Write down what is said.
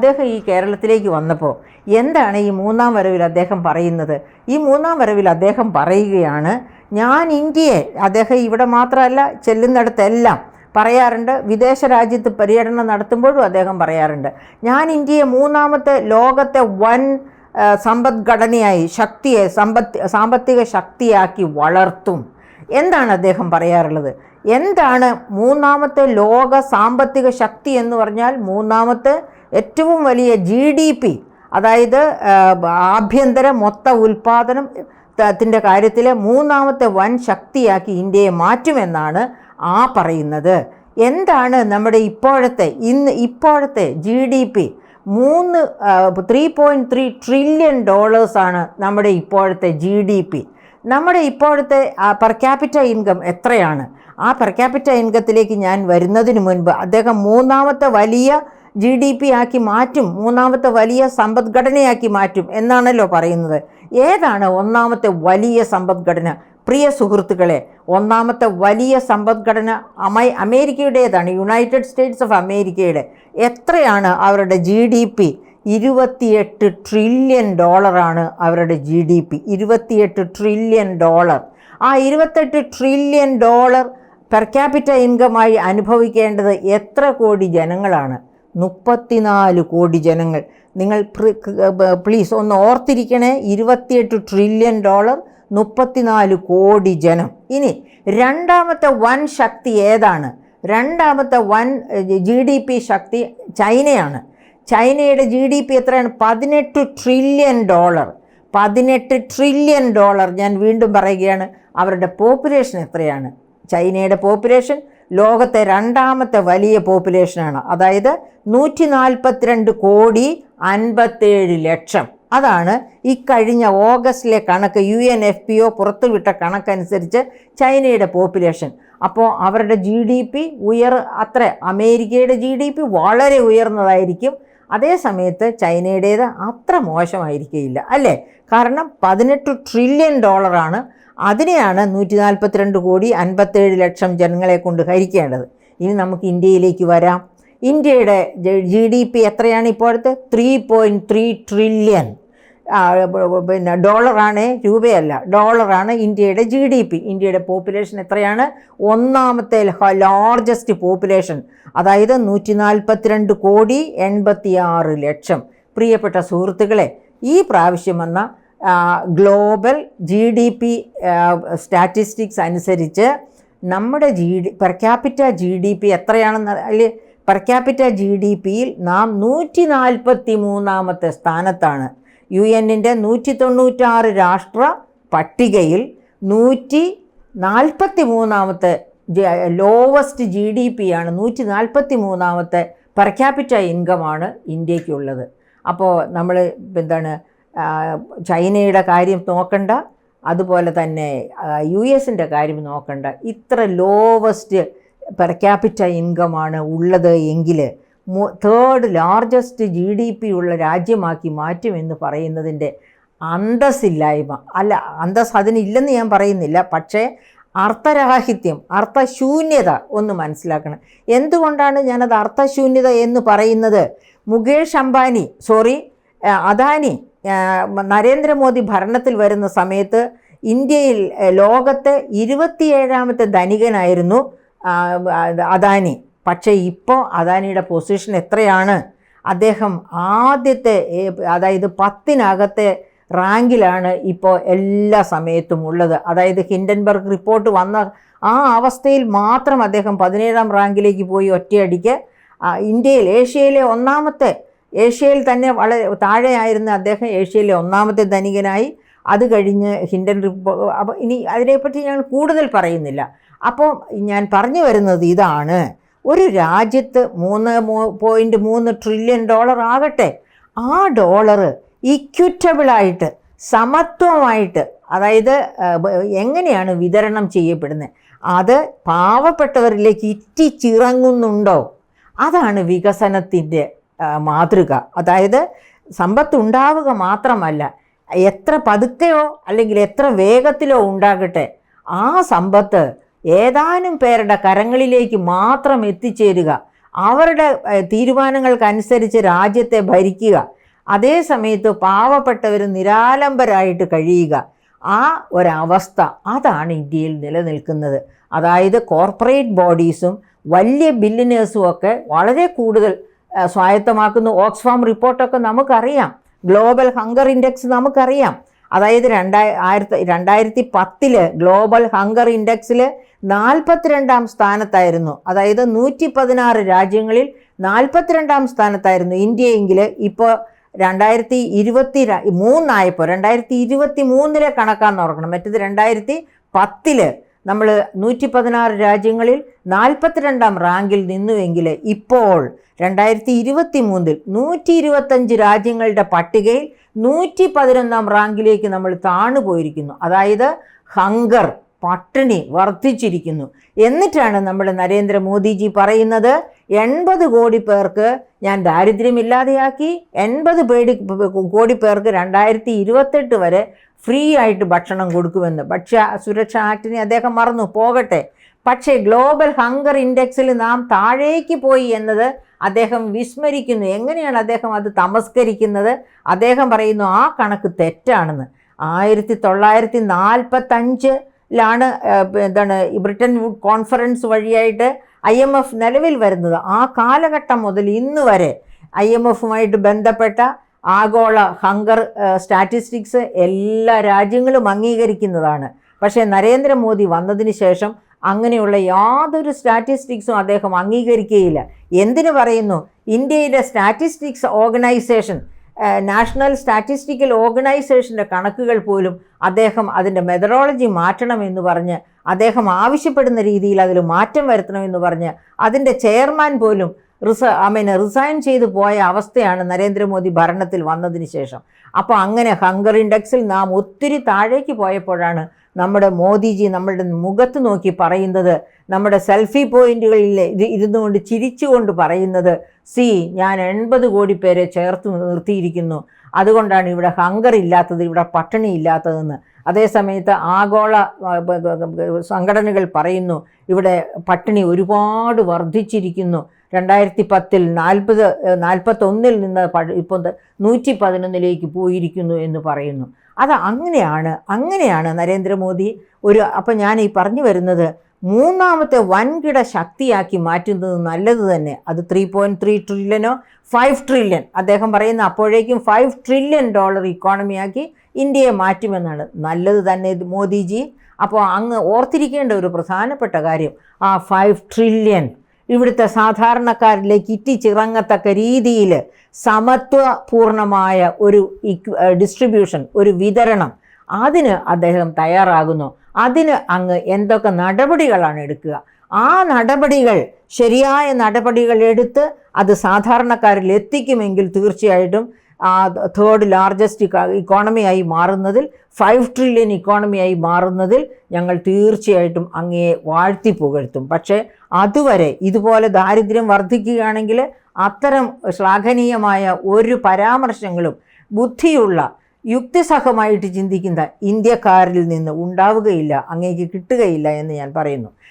അദ്ദേഹം ഈ കേരളത്തിലേക്ക് വന്നപ്പോൾ എന്താണ് ഈ മൂന്നാം വരവിൽ അദ്ദേഹം പറയുന്നത്? ഈ മൂന്നാം വരവിൽ അദ്ദേഹം പറയുകയാണ്, ഞാൻ ഇന്ത്യയെ, അദ്ദേഹം ഇവിടെ മാത്രമല്ല ചെല്ലുന്നിടത്തെല്ലാം പറയാറുണ്ട്, വിദേശ രാജ്യത്ത് പര്യടനം നടത്തുമ്പോഴും അദ്ദേഹം പറയാറുണ്ട്, ഞാൻ ഇന്ത്യയെ മൂന്നാമത്തെ ലോകത്തെ വൻ സമ്പദ്ഘടനയായി ശക്തിയെ സാമ്പത്തിക ശക്തിയാക്കി വളർത്തും. എന്താണ് അദ്ദേഹം പറയാറുള്ളത്? എന്താണ് മൂന്നാമത്തെ ലോക സാമ്പത്തിക ശക്തി എന്ന് പറഞ്ഞാൽ? മൂന്നാമത്തെ ഏറ്റവും വലിയ GDP, അതായത് ആഭ്യന്തര മൊത്ത ഉൽപ്പാദനത്തിൻ്റെ കാര്യത്തിൽ മൂന്നാമത്തെ വൻ ശക്തിയാക്കി ഇന്ത്യയെ മാറ്റുമെന്നാണ് പറയുന്നത്. എന്താണ് നമ്മുടെ ഇപ്പോഴത്തെ GDP? 3.3 ട്രില്യൺ ഡോളേഴ്സാണ് നമ്മുടെ ഇപ്പോഴത്തെ GDP. നമ്മുടെ ഇപ്പോഴത്തെ പെർ ക്യാപിറ്റ ഇൻകം എത്രയാണ്? ആ പെർ ക്യാപിറ്റ ഇൻകത്തിലേക്ക് ഞാൻ വരുന്നതിന് മുൻപ് അദ്ദേഹം മൂന്നാമത്തെ വലിയ GDP ആക്കി മാറ്റും, മൂന്നാമത്തെ വലിയ സമ്പദ്ഘടനയാക്കി മാറ്റും എന്നാണല്ലോ പറയുന്നത്. ഏതാണ് ഒന്നാമത്തെ വലിയ സമ്പദ്ഘടന? പ്രിയ സുഹൃത്തുക്കളെ, ഒന്നാമത്തെ വലിയ സമ്പദ്ഘടന അമേരിക്കയുടേതാണ്, യുണൈറ്റഡ് സ്റ്റേറ്റ്സ് ഓഫ് അമേരിക്കയുടെ. എത്രയാണ് അവരുടെ GDP? 28 ട്രില്യൺ ഡോളറാണ് അവരുടെ GDP. 28 trillion dollar. ആ 28 ട്രില്യൺ ഡോളർ പെർ ക്യാപിറ്റ ഇൻകമായി അനുഭവിക്കേണ്ടത് എത്ര കോടി ജനങ്ങളാണ്? 34 കോടി ജനങ്ങൾ. നിങ്ങൾ പ്ലീസ് ഒന്ന് ഓർത്തിരിക്കണേ, 28 ട്രില്യൺ ഡോളർ, 34 കോടി ജനം. ഇനി രണ്ടാമത്തെ വൻ ശക്തി ഏതാണ്? രണ്ടാമത്തെ വൻ GDP ശക്തി ചൈനയാണ്. ചൈനയുടെ GDP എത്രയാണ്? 18 ട്രില്യൺ ഡോളർ. 18 trillion dollar. ഞാൻ വീണ്ടും പറയുകയാണ്, അവരുടെ പോപ്പുലേഷൻ എത്രയാണ്? ചൈനയുടെ പോപ്പുലേഷൻ ലോകത്തെ രണ്ടാമത്തെ വലിയ പോപ്പുലേഷനാണ്. അതായത് 142 കോടി 57 ലക്ഷം. അതാണ് ഇക്കഴിഞ്ഞ ഓഗസ്റ്റിലെ കണക്ക്, UNFPO പുറത്തുവിട്ട കണക്കനുസരിച്ച് ചൈനയുടെ പോപ്പുലേഷൻ. അപ്പോൾ അവരുടെ GDP അത്ര അമേരിക്കയുടെ GDP വളരെ ഉയർന്നതായിരിക്കും. അതേ സമയത്ത് ചൈനയുടേത് അത്ര മോശമായിരിക്കില്ല, അല്ലേ? കാരണം 18 ട്രില്യൺ ഡോളറാണ്. അതിനെയാണ് 142 കോടി 57 ലക്ഷം ജനങ്ങളെ കൊണ്ട് ഹരിക്കേണ്ടത്. ഇനി നമുക്ക് ഇന്ത്യയിലേക്ക് വരാം. ഇന്ത്യയുടെ GDP എത്രയാണ് ഇപ്പോഴത്തെ? 3.3 ട്രില്യൺ. പിന്നെ ഡോളറാണ്, രൂപയല്ല, ഡോളറാണ് ഇന്ത്യയുടെ GDP. ഇന്ത്യയുടെ പോപ്പുലേഷൻ എത്രയാണ്? ഒന്നാമത്തെ ലാർജസ്റ്റ് പോപ്പുലേഷൻ, അതായത് 142 കോടി 86 ലക്ഷം. പ്രിയപ്പെട്ട സുഹൃത്തുക്കളെ, ഈ പ്രാവശ്യം വന്ന ഗ്ലോബൽ GDP സ്റ്റാറ്റിസ്റ്റിക്സ് അനുസരിച്ച് നമ്മുടെ പെർ ക്യാപിറ്റ GDP എത്രയാണെന്ന്, അല്ലെ? പെർ ക്യാപിറ്റ GDPയിൽ നാം 143ാമത്തെ സ്ഥാനത്താണ്. UN-ൻ്റെ 196 രാഷ്ട്ര പട്ടികയിൽ 143ാമത്തെ ലോവസ്റ്റ് GDP ആണ്. 143ാമത്തെ പെർ ക്യാപിറ്റ ഇൻകമാണ് ഇന്ത്യക്കുള്ളത്. അപ്പോൾ നമ്മൾ ചൈനയുടെ കാര്യം നോക്കണ്ട, അതുപോലെ തന്നെ US-ൻ്റെ കാര്യം നോക്കണ്ട. ഇത്ര ലോവസ്റ്റ് പെർ ക്യാപിറ്റ ഇൻകമാണ് ഉള്ളത് എങ്കിൽ തേർഡ് ലാർജസ്റ്റ് GDP ഉള്ള രാജ്യമാക്കി മാറ്റുമെന്ന് പറയുന്നതിൻ്റെ അന്തസ്സില്ലായ്മ, അല്ല, അന്തസ് അതിനില്ലെന്ന് ഞാൻ പറയുന്നില്ല, പക്ഷേ അർത്ഥരാഹിത്യം, അർത്ഥശൂന്യത ഒന്ന് മനസ്സിലാക്കണം. എന്തുകൊണ്ടാണ് ഞാനത് അർത്ഥശൂന്യത എന്ന് പറയുന്നത്? അദാനി നരേന്ദ്രമോദി ഭരണത്തിൽ വരുന്ന സമയത്ത് ഇന്ത്യയിൽ ലോകത്തെ 27ാമത്തെ ധനികനായിരുന്നു അദാനി. പക്ഷേ ഇപ്പോൾ അദാനിയുടെ പൊസിഷൻ എത്രയാണ്? അദ്ദേഹം ആദ്യത്തെ, അതായത് 10-നകത്തെ റാങ്കിലാണ് ഇപ്പോൾ എല്ലാ സമയത്തും ഉള്ളത്. അതായത് ഹിൻഡൻബർഗ് റിപ്പോർട്ട് വന്ന ആ അവസ്ഥയിൽ മാത്രം അദ്ദേഹം 17ാം റാങ്കിലേക്ക് പോയി ഒറ്റയടിക്ക്. ഏഷ്യയിൽ തന്നെ വളരെ താഴെയായിരുന്ന അദ്ദേഹം ഏഷ്യയിലെ 1ാമത്തെ ധനികനായി. അത് കഴിഞ്ഞ് അപ്പോൾ ഇനി അതിനെപ്പറ്റി ഞാൻ കൂടുതൽ പറയുന്നില്ല. അപ്പോൾ ഞാൻ പറഞ്ഞു വരുന്നത് ഇതാണ്, ഒരു രാജ്യത്ത് 3.3 ട്രില്യൺ ഡോളർ ആകട്ടെ, ആ ഡോളർ ഇക്വിറ്റബിളായിട്ട്, സമത്വമായിട്ട്, അതായത് എങ്ങനെയാണ് വിതരണം ചെയ്യപ്പെടുന്നത്, അത് പാവപ്പെട്ടവരിലേക്ക് ഇറ്റിച്ചിറങ്ങുന്നുണ്ടോ? അതാണ് വികസനത്തിൻ്റെ മാതൃക. അതായത് സമ്പത്തുണ്ടാവുക മാത്രമല്ല, എത്ര പതുക്കെയോ അല്ലെങ്കിൽ എത്ര വേഗത്തിലോ ഉണ്ടാകട്ടെ, ആ സമ്പത്ത് ഏതാനും പേരുടെ കരങ്ങളിലേക്ക് മാത്രം എത്തിച്ചേരുക, അവരുടെ തീരുമാനങ്ങൾക്കനുസരിച്ച് രാജ്യത്തെ ഭരിക്കുക, അതേ സമയത്ത് പാവപ്പെട്ടവർ നിരാലംബരായിട്ട് കഴിയുക, ആ ഒരവസ്ഥ അതാണ് ഇന്ത്യയിൽ നിലനിൽക്കുന്നത്. അതായത് കോർപ്പറേറ്റ് ബോഡീസും വലിയ ബില്ലിനേഴ്സും ഒക്കെ വളരെ കൂടുതൽ സ്വായത്തമാക്കുന്നു. ഓക്സ്ഫാം റിപ്പോർട്ടൊക്കെ നമുക്കറിയാം, ഗ്ലോബൽ ഹങ്കർ ഇൻഡെക്സ് നമുക്കറിയാം. അതായത് 2010 ഗ്ലോബൽ ഹങ്കർ ഇൻഡെക്സിൽ 42-ാം സ്ഥാനത്തായിരുന്നു. അതായത് 116 രാജ്യങ്ങളിൽ 42-ാം സ്ഥാനത്തായിരുന്നു ഇന്ത്യയെങ്കിൽ ഇപ്പോൾ 2023 ആയപ്പോൾ 2023 കണക്കാന്ന് ഓർക്കണം. മറ്റേത് 2010 നമ്മൾ 116 രാജ്യങ്ങളിൽ 42-ാം റാങ്കിൽ നിന്നുവെങ്കിൽ ഇപ്പോൾ 2023 125 രാജ്യങ്ങളുടെ പട്ടികയിൽ 111-ാം റാങ്കിലേക്ക് നമ്മൾ താണു പോയിരിക്കുന്നു. അതായത് ഹങ്കർ, പട്ടിണി വർദ്ധിച്ചിരിക്കുന്നു. എന്നിട്ടാണ് നമ്മൾ നരേന്ദ്രമോദിജി പറയുന്നത് 80 കോടി പേർക്ക് ഞാൻ ദാരിദ്ര്യമില്ലാതെയാക്കി, 80 കോടി പേർക്ക് 2028 വരെ ഫ്രീ ആയിട്ട് ഭക്ഷണം കൊടുക്കുമെന്ന്. ഭക്ഷ്യ സുരക്ഷാ ആക്ടിനെ അദ്ദേഹം മറന്നു പോകട്ടെ. പക്ഷേ ഗ്ലോബൽ ഹങ്കർ ഇൻഡെക്സിൽ നാം താഴേക്ക് പോയി എന്നത് അദ്ദേഹം വിസ്മരിക്കുന്നു. എങ്ങനെയാണ് അദ്ദേഹം അത് തമസ്കരിക്കുന്നത്? അദ്ദേഹം പറയുന്നു ആ കണക്ക് തെറ്റാണെന്ന്. 1945 ബ്രിട്ടൻ വുഡ് കോൺഫറൻസ് വഴിയായിട്ട് IMF നിലവിൽ വരുന്നത്. ആ കാലഘട്ടം മുതൽ ഇന്ന് വരെ IMFുമായിട്ട് ബന്ധപ്പെട്ട ആഗോള ഹങ്കർ സ്റ്റാറ്റിസ്റ്റിക്സ് എല്ലാ രാജ്യങ്ങളും അംഗീകരിക്കുന്നതാണ്. പക്ഷേ നരേന്ദ്രമോദി വന്നതിന് ശേഷം അങ്ങനെയുള്ള യാതൊരു സ്റ്റാറ്റിസ്റ്റിക്സും അദ്ദേഹം അംഗീകരിക്കുകയില്ല. എന്തിനു പറയുന്നു? ഇന്ത്യയിലെ സ്റ്റാറ്റിസ്റ്റിക്സ് ഓർഗനൈസേഷൻ, നാഷണൽ സ്റ്റാറ്റിസ്റ്റിക്കൽ ഓർഗനൈസേഷൻ്റെ കണക്കുകൾ പോലും അദ്ദേഹം അതിൻ്റെ മെത്തഡോളജി മാറ്റണമെന്ന് പറഞ്ഞ്, അദ്ദേഹം ആവശ്യപ്പെടുന്ന രീതിയിൽ അതിൽ മാറ്റം വരുത്തണമെന്ന് പറഞ്ഞ് അതിൻ്റെ ചെയർമാൻ പോലും റിസൈൻ ചെയ്തു പോയ അവസ്ഥയാണ് നരേന്ദ്രമോദി ഭരണത്തിൽ വന്നതിന് ശേഷം. അപ്പോൾ അങ്ങനെ ഹങ്കർ ഇൻഡെക്സിൽ നാം ഒത്തിരി താഴേക്ക് പോയപ്പോഴാണ് നമ്മുടെ മോദിജി നമ്മളുടെ മുഖത്ത് നോക്കി പറയുന്നത്, നമ്മുടെ സെൽഫി പോയിന്റുകളിൽ ഇരുന്നുകൊണ്ട് ചിരിച്ചുകൊണ്ട് പറയുന്നത്, ഞാൻ 80 കോടി പേരെ ചേർത്ത് നിർത്തിയിരിക്കുന്നു, അതുകൊണ്ടാണ് ഇവിടെ ഹങ്കർ ഇല്ലാത്തത്, ഇവിടെ പട്ടിണി ഇല്ലാത്തതെന്ന്. അതേസമയത്ത് ആഗോള സംഘടനകൾ പറയുന്നു ഇവിടെ പട്ടിണി ഒരുപാട് വർദ്ധിച്ചിരിക്കുന്നു. 2010 41 നിന്ന് ഇപ്പോൾ 111 പോയിരിക്കുന്നു എന്ന് പറയുന്നു. അത് അങ്ങനെയാണ് നരേന്ദ്രമോദി അപ്പം ഞാൻ ഈ പറഞ്ഞു വരുന്നത്, മൂന്നാമത്തെ വൻകിട ശക്തിയാക്കി മാറ്റുന്നത് നല്ലത് തന്നെ. അത് 3.3 ട്രില്യനോ 5 ട്രില്യൺ അദ്ദേഹം പറയുന്ന അപ്പോഴേക്കും $5 ട്രില്യൺ ഇക്കോണമിയാക്കി ഇന്ത്യയെ മാറ്റുമെന്നാണ്. നല്ലത് തന്നെ മോദിജി. അപ്പോൾ അങ്ങ് ഓർത്തിരിക്കേണ്ട ഒരു പ്രധാനപ്പെട്ട കാര്യം, ആ 5 ട്രില്യൺ ഇവിടുത്തെ സാധാരണക്കാരിലേക്ക് ഇറ്റിച്ചിറങ്ങത്തക്ക രീതിയിൽ സമത്വപൂർണമായ ഒരു ഡിസ്ട്രിബ്യൂഷൻ, ഒരു വിതരണം, അതിന് അദ്ദേഹം തയ്യാറാകുന്നു. അതിന് അങ്ങ് എന്തൊക്കെ നടപടികളാണ് എടുക്കുക? ആ നടപടികൾ, ശരിയായ നടപടികൾ എടുത്ത് അത് സാധാരണക്കാരിൽ എത്തിക്കുമെങ്കിൽ തീർച്ചയായിട്ടും തേർഡ് ലാർജസ്റ്റ് ഇക്കോണമിയായി മാറുന്നതിൽ, 5 ട്രില്യൺ ഇക്കോണമിയായി മാറുന്നതിൽ ഞങ്ങൾ തീർച്ചയായിട്ടും അങ്ങയെ വാഴ്ത്തി പുകഴ്ത്തും. പക്ഷേ അതുവരെ ഇതുപോലെ ദാരിദ്ര്യം വർദ്ധിക്കുകയാണെങ്കിൽ അത്തരം ശ്ലാഘനീയമായ ഒരു പരാമർശങ്ങളും ബുദ്ധിയുള്ള യുക്തിസഹമായിട്ട് ചിന്തിക്കുന്ന ഇന്ത്യക്കാരിൽ നിന്ന് ഉണ്ടാവുകയില്ല, അങ്ങേക്ക് കിട്ടുകയില്ല എന്ന് ഞാൻ പറയുന്നു.